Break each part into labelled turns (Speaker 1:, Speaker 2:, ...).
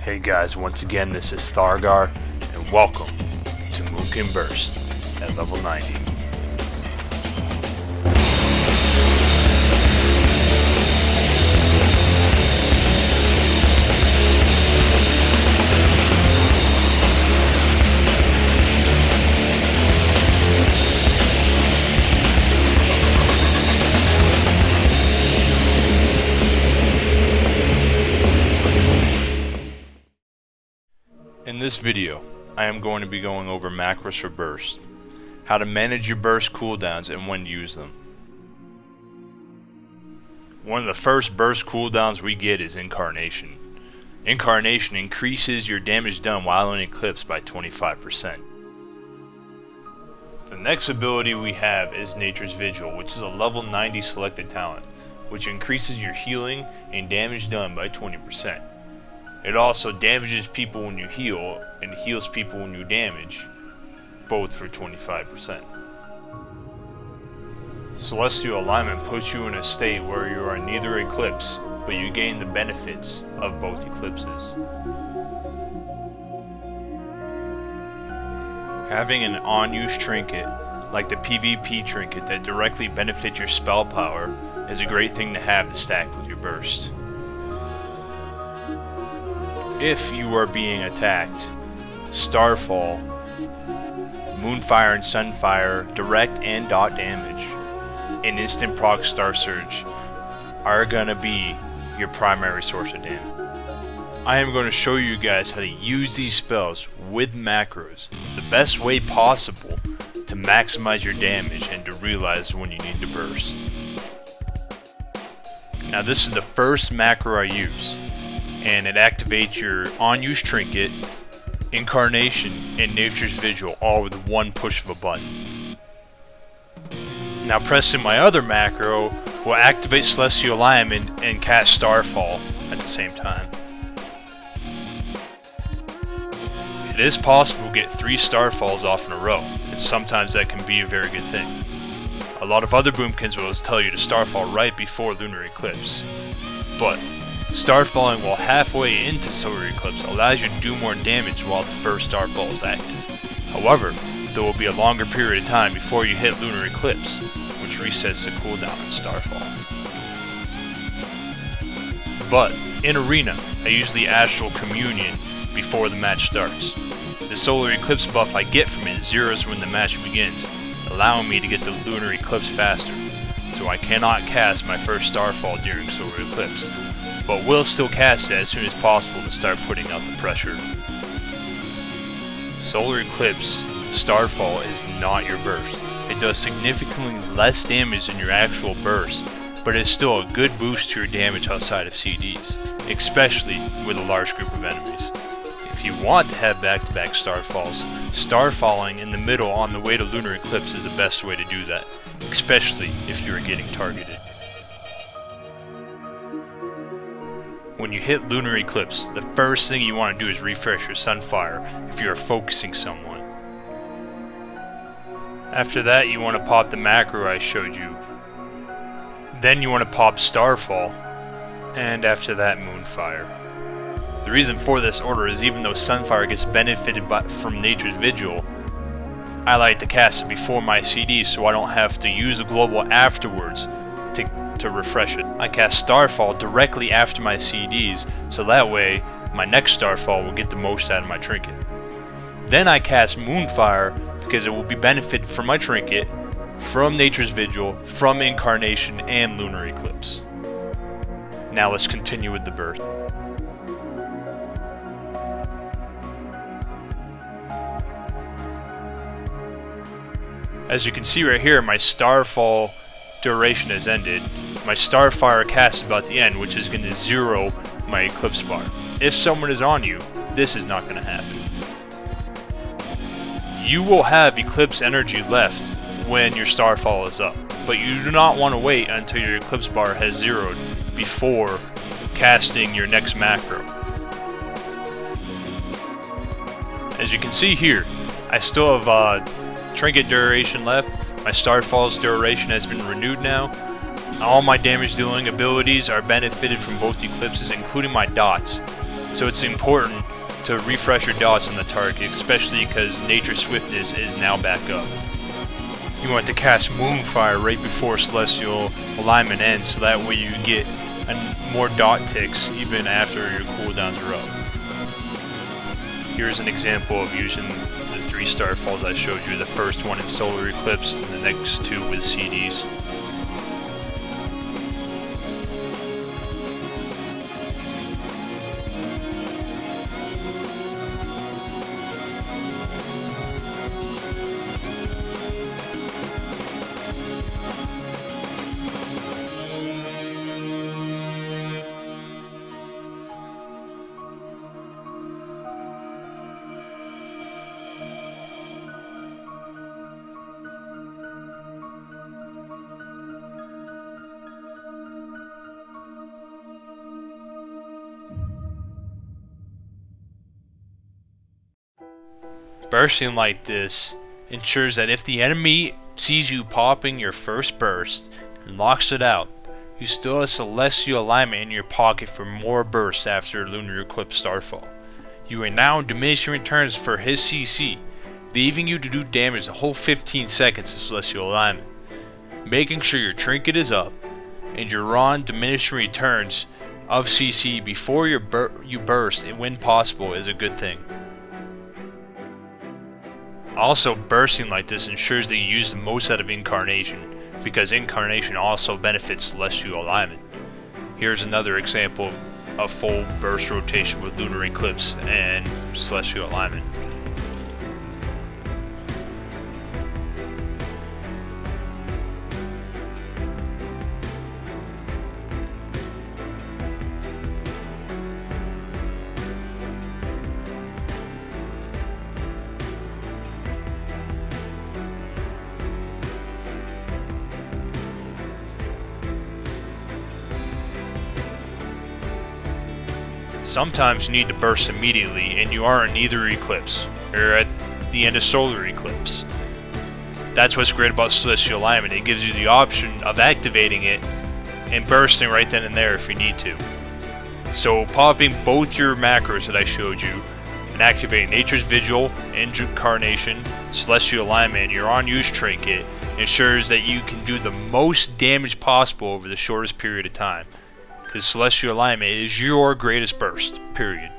Speaker 1: Hey guys, once again this is Thargar, and welcome to Moonkin Burst at level 90. In this video, I am going to be going over macros for burst, how to manage your burst cooldowns and when to use them. One of the first burst cooldowns we get is Incarnation. Incarnation increases your damage done while in Eclipse by 25%. The next ability we have is Nature's Vigil, which is a level 90 selected talent, which increases your healing and damage done by 20%. It also damages people when you heal, and heals people when you damage, both for 25%. Celestial Alignment puts you in a state where you are neither Eclipse, but you gain the benefits of both Eclipses. Having an on-use trinket, like the PvP trinket that directly benefits your spell power, is a great thing to have to stack with your burst. If you are being attacked, Starfall, Moonfire and Sunfire, direct and dot damage, and instant proc Star Surge are gonna be your primary source of damage. I am going to show you guys how to use these spells with macros, the best way possible to maximize your damage and to realize when you need to burst. Now this is the first macro I use, and it activates your on-use trinket, Incarnation, and Nature's Vigil all with one push of a button. Now pressing my other macro will activate Celestial Alignment and cast Starfall at the same time. It is possible to get 3 Starfalls off in a row, and sometimes that can be a very good thing. A lot of other Boomkins will tell you to Starfall right before Lunar Eclipse, but Starfalling while halfway into Solar Eclipse allows you to do more damage while the first Starfall is active. However, there will be a longer period of time before you hit Lunar Eclipse, which resets the cooldown in Starfall. But in Arena, I use the Astral Communion before the match starts. The Solar Eclipse buff I get from it zeros when the match begins, allowing me to get the Lunar Eclipse faster, so I cannot cast my first Starfall during Solar Eclipse, but will still cast it as soon as possible to start putting out the pressure. Solar Eclipse Starfall is not your burst. It does significantly less damage than your actual burst, but it's still a good boost to your damage outside of CDs, especially with a large group of enemies. If you want to have back-to-back Starfalls, Starfalling in the middle on the way to Lunar Eclipse is the best way to do that, especially if you are getting targeted. When you hit Lunar Eclipse, the first thing you want to do is refresh your Sunfire if you are focusing someone. After that, you want to pop the macro I showed you. Then you want to pop Starfall, and after that, Moonfire. The reason for this order is even though Sunfire gets benefited from Nature's Vigil, I like to cast it before my CD so I don't have to use the global afterwards to refresh it. I cast Starfall directly after my CDs, so that way my next Starfall will get the most out of my trinket. Then I cast Moonfire because it will be benefited from my trinket, from Nature's Vigil, from Incarnation, and Lunar Eclipse. Now let's continue with the burst. As you can see right here, my Starfall duration has ended. My Starfire cast is about to end, which is going to zero my Eclipse bar. If someone is on you, this is not going to happen. You will have Eclipse energy left when your Starfall is up, but you do not want to wait until your Eclipse bar has zeroed before casting your next macro. As you can see here, I still have trinket duration left. My Starfall's duration has been renewed now. All my damage dealing abilities are benefited from both eclipses, including my dots. So it's important to refresh your dots on the target, especially because Nature's Swiftness is now back up. You want to cast Moonfire right before Celestial Alignment ends, so that way you get more dot ticks even after your cooldowns are up. Here's an example of using the 3 Starfalls I showed you, the first one in Solar Eclipse and the next 2 with CDs. Bursting like this ensures that if the enemy sees you popping your first burst and locks it out, you still have Celestial Alignment in your pocket for more bursts after Lunar Eclipse Starfall. You are now diminishing returns for his CC, leaving you to do damage the whole 15 seconds of Celestial Alignment. Making sure your trinket is up and you're on diminishing returns of CC before you burst, and when possible, is a good thing. Also, bursting like this ensures that you use the most out of Incarnation, because Incarnation also benefits Celestial Alignment. Here's another example of a full burst rotation with Lunar Eclipse and Celestial Alignment. Sometimes you need to burst immediately and you are in either eclipse, or at the end of Solar Eclipse. That's what's great about Celestial Alignment. It gives you the option of activating it and bursting right then and there if you need to. So popping both your macros that I showed you and activating Nature's Vigil, Incarnation, Celestial Alignment, and your on-use trinket ensures that you can do the most damage possible over the shortest period of time. Because Celestial Alignment is your greatest burst, period.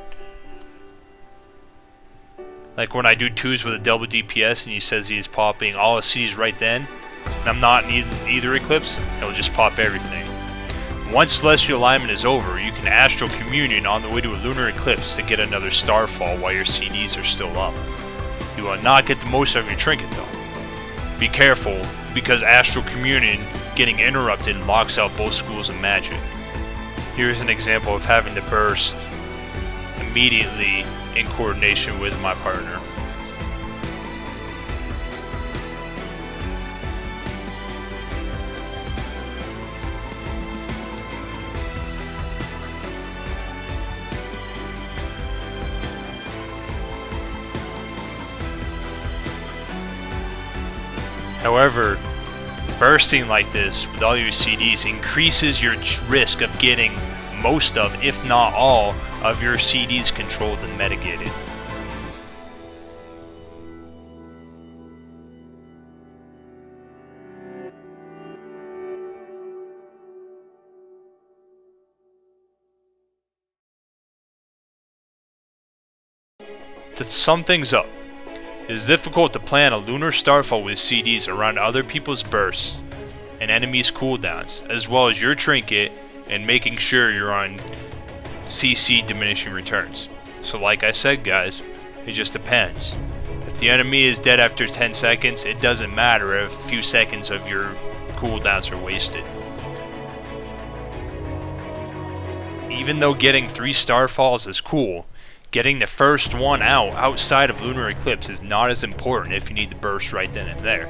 Speaker 1: Like when I do 2s with a double DPS and he says he is popping all his C's right then, and I'm not in either eclipse, he'll just pop everything. Once Celestial Alignment is over, you can Astral Communion on the way to a Lunar Eclipse to get another Starfall while your CDs are still up. You will not get the most out of your trinket though. Be careful, because Astral Communion getting interrupted locks out both schools of magic. Here's an example of having to burst immediately in coordination with my partner. However, bursting like this with all your CDs increases your risk of getting most of, if not all, of your CDs controlled and mitigated. To sum things up, it is difficult to plan a Lunar Starfall with CDs around other people's bursts and enemies' cooldowns, as well as your trinket, and making sure you're on CC diminishing returns. So like I said guys, it just depends. If the enemy is dead after 10 seconds, it doesn't matter if a few seconds of your cooldowns are wasted. Even though getting 3 Starfalls is cool, getting the first one outside of Lunar Eclipse is not as important if you need to burst right then and there.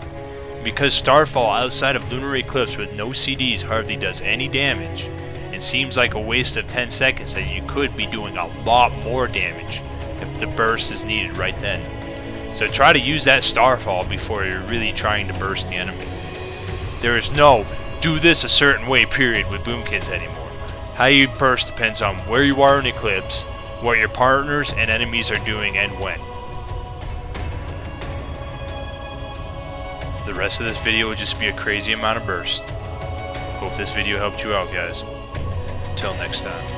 Speaker 1: Because Starfall outside of Lunar Eclipse with no CDs hardly does any damage, it seems like a waste of 10 seconds that you could be doing a lot more damage if the burst is needed right then. So try to use that Starfall before you're really trying to burst the enemy. There is no do this a certain way period with Moonkins anymore. How you burst depends on where you are in Eclipse, what your partners and enemies are doing and when. The rest of this video will just be a crazy amount of bursts. Hope this video helped you out, guys. Until next time.